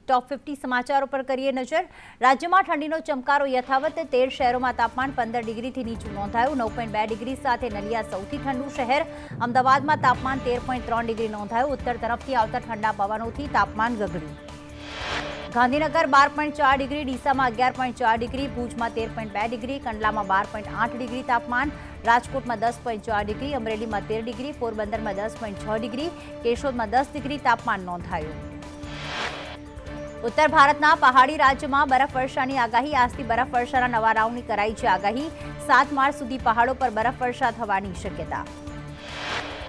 Top 50 समाचारों पर करिए नजर। राज्य में ठंडीनो चमकारो यथावत। 13 शहरों में तापमान 15 डिग्री थी नीचू नोंधायु। 9.2 डिग्री साथे नलिया सौथी ठंडू शहर। अमदावाद में तापमान 13.3 डिग्री नोंधायु। उत्तर तरफथी आवता ठंडा पवनोथी तापमान गगड्યું। गांधीनगर 12.4 डिग्री, डीसा में 11.4 डिग्री, भूज में 13.2 डिग्री, कंडला में 12.8 डिग्री तापमान, राजकोट में 10.4 डिग्री, अमरेली में 13 डिग्री, पोरबंदर में 10.6 डिग्री, केशोद में 10 डिग्री तापमान नोंधायु। उत्तर भारतना पहाड़ी राज्य में बरफवर्षानी आगाही। आजथी बरफवर्षाना नवा राउंडनी कराई छे आगाही। 7 मार्च सुधी पहाड़ों पर बरफवर्षा थवानी शक्यता।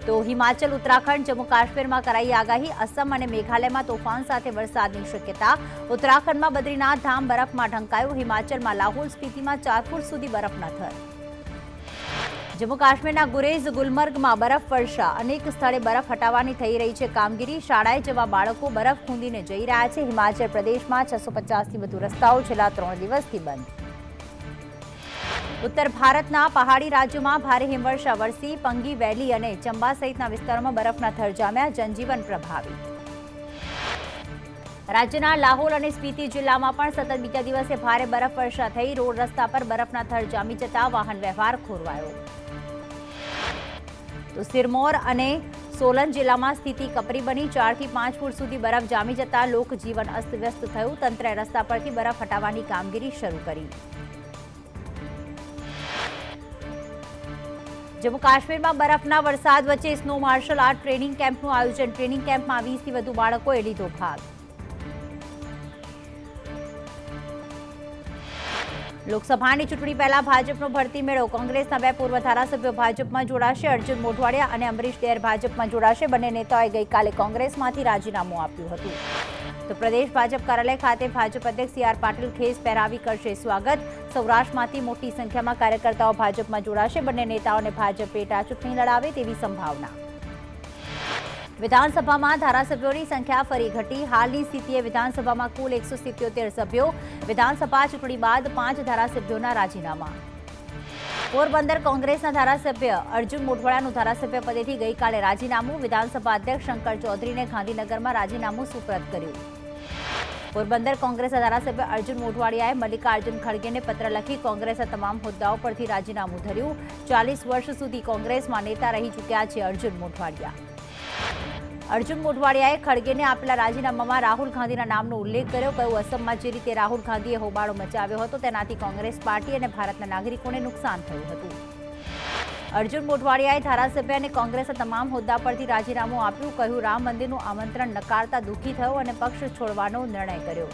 तो हिमाचल, उत्तराखंड, जम्मू काश्मीर में कराई आगाही। असम और मेघालय में तोफान साथे वरसादनी शक्यता। उत्तराखंड में बद्रीनाथ धाम बरफ में ढंकायु। हिमाचल में लाहौल स्पीति में 4 फूट सुधी बरफना थर। जम्मू काश्मीर गुरेज, गुलमर्ग में बरफवर्षा। अनेक स्थले बरफ हटावવાની થઈ રહી છે કામગીરી। શાળાએ જવા બાળકો બરફ ખૂંદીને જઈ રહ્યા છે। હિમાચલ પ્રદેશમાં 650 થી વધુ રસ્તાઓ છેલ્લા 3 દિવસથી બંધ। उत्तर भारतना पहाड़ी राज्यों में भारे हिमवर्षा वरसी। पंगी वेली और चंबा सहित विस्तारों में बरफना थर जाम्या। जनजीवन प्रभावित। राज्यना लाहोल और स्पीति जिल्ला में पण सतत बीजा दिवसे भारे बरफवर्षा थई। रोड रस्ता पर बरफना थर जामी जता वाहन व्यवहार खोरवायो। तो सिरमौर और सोलन जिला में स्थिति कपरी बनी। 4 થી 5 फूट सुधी बरफ जामी जता लोकजीवन अस्तव्यस्त थयुं। तंत्रे रस्ता परथी बरफ हटावવાની कामगीरी शरू करी। जम्मू काश्मीर में बरफना वरसाद वच्चे स्नो मार्शल आर्ट ट्रेनिंग केम्पનું आयोजन। ट्रेनिंग केम्प में 20 થી વધુ બાળકોએ લીધો ભાગ। લોકસભાની ચૂંટણી પહેલા ભાજપનો ભરતી મેળો। કોંગ્રેસના 2 પૂર્વ ધારાસભ્યો ભાજપમાં જોડાશે। અર્જુન મોઢવાડિયા અને અમરીશ ડેર ભાજપમાં જોડાશે। બંને નેતાઓએ ગઈકાલે કોંગ્રેસમાંથી રાજીનામું આપ્યું હતું। तो प्रदेश भाजप कार्यालय खाते भाजप अध्यक्ष CR पाटिल खेस पहेरावी करशे स्वागत। सौराष्ट्रमांथी मोटी संख्या में कार्यकर्ताओं भाजप में जोड़ाशे। बंने नेताओने भाजप पेटा चूंटणी लड़ावे तेवी संभावना। विधानसभा में धारासभ्यों की संख्या फरी घटी। हालनी स्थितिए विधानसभा में कुल 177 सभ्यों। विधानसभा चूंटणी बाद 5 धारासभ्यों राजीनामा। पोरबंदर कांग्रेसना धारासभ्य अर्जुन मोढवाडियाનું धारासभ्य पदेथी गईकाले राजीनामું। विधानसभा अध्यक्ष शंकर चौधरीने गांधीनगर में राजीनामું सुप्रत कर्યું। पोरबंदर कांग्रेसना धारासभ्य अर्जुन मोढवाडियाए मल्लिकार्जुन खड़गे ने पत्र लखी कांग्रेसना तमाम होद्दाओं परथी राजीनामું धर्યું। 40 वर्ष सुधी कांग्रेस में नेता रही चूक्या छे अर्जुन मोढवाडिया। अर्जुन मोढवाडियाए खड़गे ने आपेला राजीनामामां राहुल गांधीना नामनो उल्लेख कर्यो। कह્યું असमમાં જે રીતે રાहुल ગાંધીએ હોબાળો મચાવ્યો હતો તેનાથી કોંગ્રેસ પાર્ટી અને ભારતના નાગરિકોને નુકસાન થયું હતું। अर्जुन मोढवाडियाए धारासभ्य અને કોંગ્રેસના તમામ હોદ્દા પરથી રાજીનામું આપ્યું। કહ્યું રામ મંદિરનું આમંત્રણ નકારતા દુઃખી થયો અને પક્ષ છોડવાનો નિર્ણય કર્યો।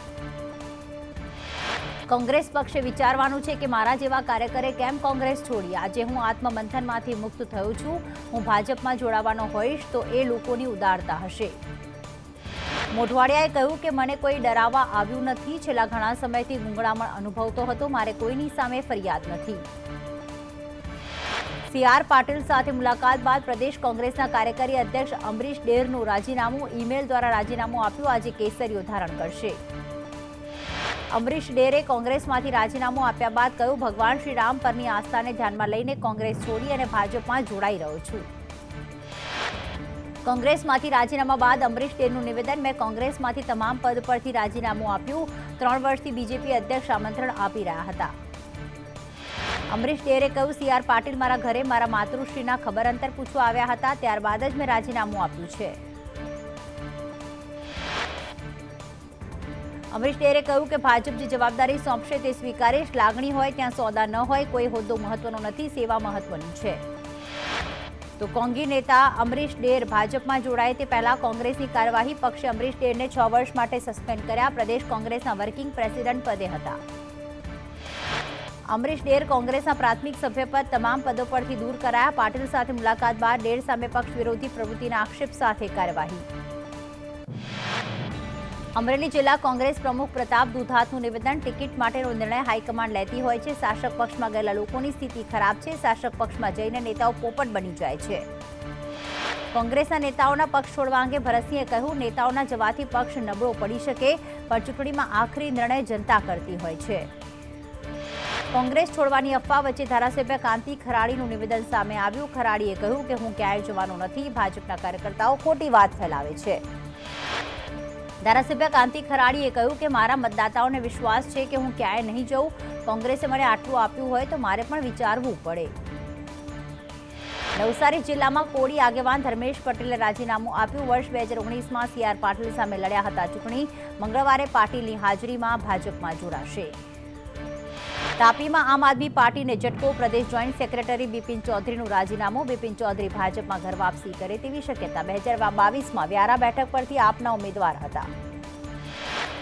કોંગ્રેસ પક્ષે વિચારવાનું છે કે મારા જેવા કાર્યકરે કેમ કોંગ્રેસ છોડી। આજે હું આત્મમંથનમાંથી મુક્ત થયો છું। હું ભાજપમાં જોડાવાનો હોઈશ તો એ લોકોની ઉદારતા હશે। મોઢવાડિયાએ કહ્યું કે મને કોઈ ડરાવવા આવ્યું નથી। છેલ્લા ઘણા સમયથી ગૂંગળામણ અનુભવતો હતો। મારે કોઈની સામે ફરિયાદ નથી। CR પાટીલ સાથે મુલાકાત બાદ પ્રદેશ કોંગ્રેસના કાર્યકારી અધ્યક્ષ અમરીશ ડેરનું રાજીનામું। ઈમેલ દ્વારા રાજીનામું આપ્યું। આજે કેસરીઓ ધારણ કરશે। અમરીશ ડેરે કોંગ્રેસમાંથી રાજીનામું આપ્યા બાદ કહ્યું ભગવાન શ્રી રામ પરની આસ્થાને ધ્યાનમાં લઈને કોંગ્રેસ છોડી અને ભાજપમાં જોડાઈ રહ્યો છું। કોંગ્રેસમાંથી રાજીનામા બાદ અમરીશ ડેરનું નિવેદન મેં કોંગ્રેસમાંથી તમામ પદ પરથી રાજીનામું આપ્યું। 3 વર્ષથી બીજેપી અધ્યક્ષ આમંત્રણ આપી રહ્યા હતા। અમરીશ ડેરે કહ્યું CR પાટીલ મારા ઘરે મારા માતૃશ્રીના ખબર અંતર પૂછવા આવ્યા હતા। ત્યારબાદ જ મેં રાજીનામું આપ્યું છે। અમરીશ ડેરે કહ્યું કે ભાજપ જે જવાબદારી સોંપશે તે સ્વીકારીશ। લાગણી હોય ત્યાં સોદા ન હોય। કોઈ હોદ્દો મહત્વનો નથી, સેવા મહત્વની છે। તો કોંગી नेता અમરીશ ડેર ભાજપમાં જોડાય તે પહેલા કોંગ્રેસની કાર્યવાહી પક્ષે અમરીશ ડેરને 6 વર્ષ માટે સસ્પેન્ડ કર્યા। પ્રદેશ કોંગ્રેસના વર્કિંગ પ્રેસિડેન્ટ પદે હતા। અમરીશ ડેર કોંગ્રેસના પ્રાથમિક સભ્યપદ તમામ પદો પરથી દૂર કરાયા। પાટીલ સાથે મુલાકાત બાદ ડેર સામે પક્ષ વિરોધી પ્રવૃત્તિના આક્ષેપ સાથે કાર્યવાહી। અમરેલી જિલ્લા કોંગ્રેસ પ્રમુખ પ્રતાપ દુધાતનું નિવેદન ટિકિટ માટેનો નિર્ણય હાઈકમાન્ડ લેતી હોય છે। શાસક પક્ષમાં ગયેલા લોકોની સ્થિતિ ખરાબ છે। શાસક પક્ષમાં જઈને નેતાઓ પોપટ બની જાય છે। કોંગ્રેસના નેતાઓના પક્ષ છોડવા અંગે ભરતસિંહે કહ્યું નેતાઓના જવાથી પક્ષ નબળો પડી શકે પણ ચૂંટણીમાં આખરી નિર્ણય જનતા કરતી હોય છે। કોંગ્રેસ છોડવાની અફવા વચ્ચે ધારાસભ્ય કાંતિ ખરાડીનું નિવેદન સામે આવ્યું। ખરાડીએ કહ્યું કે હું ક્યાંય જવાનો નથી। ભાજપના કાર્યકર્તાઓ ખોટી વાત ફેલાવે છે। ધારાસભ્ય કાંતિ ખરાડીએ કહ્યું કે મારા મતદાતાઓને વિશ્વાસ છે કે હું ક્યાંય નહીં જઉં. કોંગ્રેસે મને આટલું આપ્યું હોય તો મારે પણ વિચારવું પડે. નવસારી જિલ્લામાં કોળી આગેવાન ધર્મેશ પટેલે રાજીનામું આપ્યું. વર્ષ 2019માં સી.આર. પાટીલ સામે લડ્યા હતા ચૂંટણી. મંગળવારે પાટીલની હાજરીમાં ભાજપમાં જોડાશે. તાપીમાં આમ આદમી પાર્ટીને ઝટકો. પ્રદેશ જોઈન્ટ સેક્રેટરી બિપિન ચૌધરીનું રાજીનામું. બિપિન ચૌધરી ભાજપમાં ઘર વાપસી કરે તેવી શક્યતા. 2022માં વ્યારા બેઠક પરથી આપના ઉમેદવાર હતા.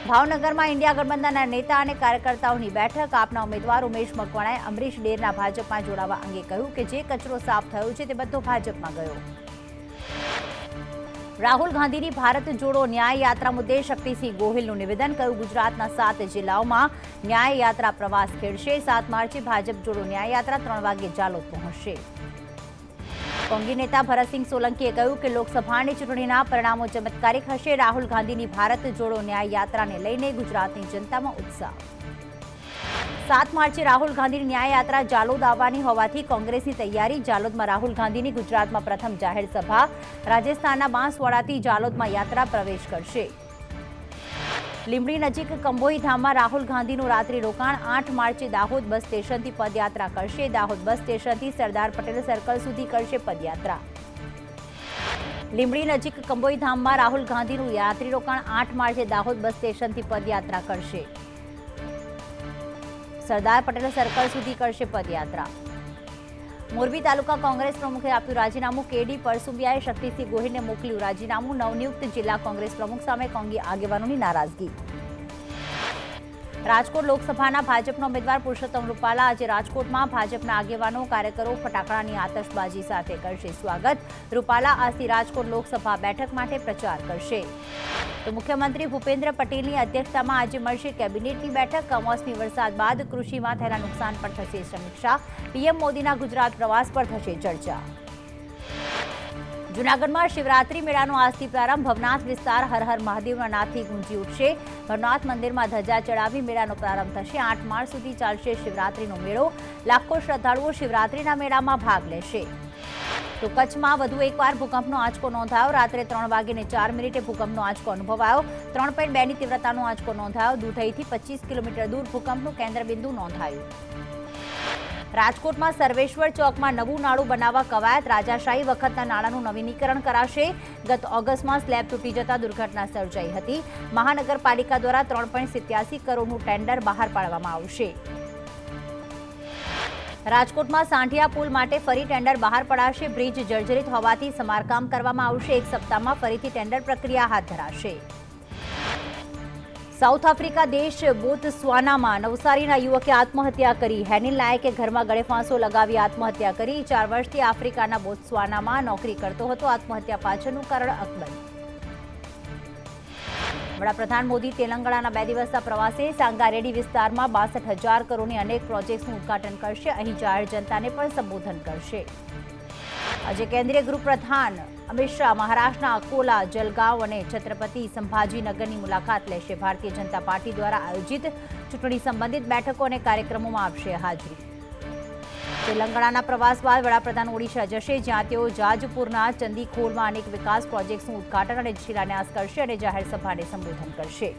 ભાવનગરમાં ઇન્ડિયા ગઠબંધનના નેતા અને કાર્યકર્તાઓની બેઠક. આપના ઉમેદવાર ઉમેશ મકવાણાએ અમરીશ ડેરના ભાજપમાં જોડાવા અંગે કહ્યું કે જે કચરો સાફ થયો છે તે બધો ભાજપમાં ગયો. રાહુલ ગાંધીની ભારત જોડો ન્યાય યાત્રા મુદ્દે શક્તિસિંહ ગોહિલનું નિવેદન. કહ્યું ગુજરાતના 7 જિલ્લાઓમાં ન્યાય યાત્રા પ્રવાસ ખેડશે. 7 માર્ચે ભાજપ જોડો ન્યાય યાત્રા 3 વાગે જાલોદ પહોંચશે. કોંગ્રેસ નેતા ભરતસિંહ સોલંકીએ કહ્યું કે લોકસભાની ચૂંટણીના પરિણામો ચમત્કારિક હશે. રાહુલ ગાંધીની ભારત જોડો ન્યાય યાત્રાને લઈને ગુજરાતની જનતામાં ઉત્સાહ. 7 માર્ચે રાહુલ ગાંધીની ન્યાય યાત્રા જાલોદ આવવાની હોવાથી કોંગ્રેસની તૈયારી. જાલોદમાં રાહુલ ગાંધીની ગુજરાતમાં પ્રથમ જાહેર સભા. રાજસ્થાનના બાંસવાડાથી જાલોદમાં યાત્રા પ્રવેશ કરશે. લીંબડી નજીક કંબોઈ ધામમાં રાહુલ ગાંધીનું રાત્રિ રોકાણ. 8 માર્ચે દાહોદ બસ સ્ટેશનથી પદયાત્રા કરશે. દાહોદ બસ સ્ટેશનથી સરદાર પટેલ સર્કલ સુધી કરશે પદયાત્રા. લીંબડી નજીક કંબોઈ ધામમાં રાહુલ ગાંધીનું રાત્રિ રોકાણ. 8 માર્ચે દાહોદ બસ સ્ટેશનથી પદયાત્રા કરશે. સરદાર પટેલ સર્કલ સુધી કરશે પદયાત્રા. મોરબી તાલુકા કોંગ્રેસ પ્રમુખે આપ્યું રાજીનામું. કેડી પરસુંબિયાએ શક્તિસિંહ ગોહિલને મોકલ્યું રાજીનામું. નવનિયુક્ત જિલ્લા કોંગ્રેસ પ્રમુખ સામે કોંગી આગેવાનોની નારાજગી. રાજકોટ લોકસભાના ભાજપના ઉમેદવાર પુરુષોત્તમ રૂપાલા આજે રાજકોટમાં ભાજપના આગેવાનો કાર્યકરો ફટાકડાની આતશબાજી સાથે કરશે સ્વાગત. રૂપાલા આજથી રાજકોટ લોકસભા બેઠક માટે પ્રચાર કરશે. તો મુખ્યમંત્રી ભૂપેન્દ્ર પટેલની અધ્યક્ષતામાં આજે મળશે કેબિનેટની બેઠક. કમોસમી વરસાદ બાદ કૃષિમાં થયેલા નુકસાન પર થશે સમીક્ષા. પીએમ મોદીના ગુજરાત પ્રવાસ પર થશે ચર્ચા. જૂનાગઢમાં શિવરાત્રી મેળાનો આજથી પ્રારંભ. ભવનાથ વિસ્તાર હર હર મહાદેવના નાદથી ગુંજી ઉઠશે. ભવનાથ મંદિરમાં ધજા ચડાવી મેળાનો પ્રારંભ થશે. 8 માર્ચ સુધી ચાલશે શિવરાત્રીનો મેળો. લાખો શ્રદ્ધાળુઓ શિવરાત્રીના મેળામાં ભાગ લેશે. તો કચ્છમાં વધુ એકવાર ભૂકંપનો આંચકો નોંધાયો. રાત્રે 3:04 ભૂકંપનો આંચકો અનુભવાયો. 3.2ની તીવ્રતાનો આંચકો નોંધાયો. દુધઈથી 25 કિલોમીટર દૂર ભૂકંપનું કેન્દ્રબિંદુ નોંધાયું. રાજકોટમાં સર્વેશ્વર ચોકમાં નવું નાળું બનાવવા કવાયત. રાજાશાહી વખતના નાળાનું નવીનીકરણ કરાશે. ગત ઓગસ્ટમાં સ્લેબ તૂટી જતા દુર્ઘટના સર્જાઈ હતી. મહાનગરપાલિકા દ્વારા 3.87 કરોડનું ટેન્ડર બહાર પાડવામાં આવશે. રાજકોટમાં સાંઢિયા પુલ માટે ફરી ટેન્ડર બહાર પડાશે. બ્રિજ જર્જરિત હોવાથી સમારકામ કરવામાં આવશે. 1 સપ્તાહમાં ફરીથી ટેન્ડર પ્રક્રિયા હાથ ધરાશે. સાઉથ આફ્રિકા દેશ બોત્સવાનામાં નવસારીના યુવકે આત્મહત્યા કરી. હેનિલ નાયકે ઘરમાં ગળે ફાંસો લગાવી આત્મહત્યા કરી. 4 વર્ષથી આફ્રિકાના બોત્સવાનામાં નોકરી કરતો હતો. આત્મહત્યા પાછળનું કારણ અકબંધ. વડાપ્રધાન મોદી તેલંગાણાના 2 દિવસના પ્રવાસે. સાંગારેડ્ડી વિસ્તારમાં 62,000 કરોડની અનેક પ્રોજેક્ટ્સનું ઉદ્ઘાટન કરશે. અહીં જાહેર જનતાને પણ સંબોધન કરશે. આજે કેન્દ્રીય ગૃહપ્રધાન અમિત શાહ મહારાષ્ટ્રના અકોલા, જલગાંવ અને છત્રપતિ સંભાજીનગરની મુલાકાત લેશે. ભારતીય જનતા પાર્ટી દ્વારા આયોજિત ચૂંટણી સંબંધિત બેઠકો અને કાર્યક્રમોમાં આપશે હાજરી. તેલંગાણાના પ્રવાસ બાદ વડાપ્રધાન ઓડિશા જશે, જ્યાં તેઓ જાજપુરના ચંદીખોલમાં અનેક વિકાસ પ્રોજેક્ટ્સનું ઉદ્ઘાટન અને શિલાન્યાસ કરશે અને જાહેર સભાને સંબોધન કરશે.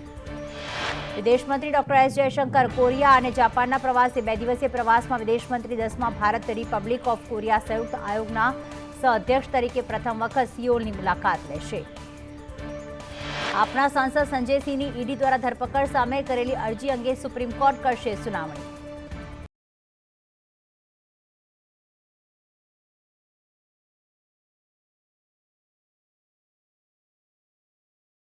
વિદેશ મંત્રી ડોક્ટર એસ જયશંકર કોરિયા અને જાપાનના પ્રવાસે. 2 દિવસીય પ્રવાસમાં વિદેશ મંત્રી 10મા ભારત રિપબ્લિક ઓફ કોરિયા સંયુક્ત આયોગના સહઅધ્યક્ષ તરીકે પ્રથમ વખત સિયોલની મુલાકાત લેશે. આપના સાંસદ સંજયસિંહની ઈડી દ્વારા ધરપકડ સામે કરેલી અરજી અંગે સુપ્રીમ કોર્ટ કરશે સુનાવણી.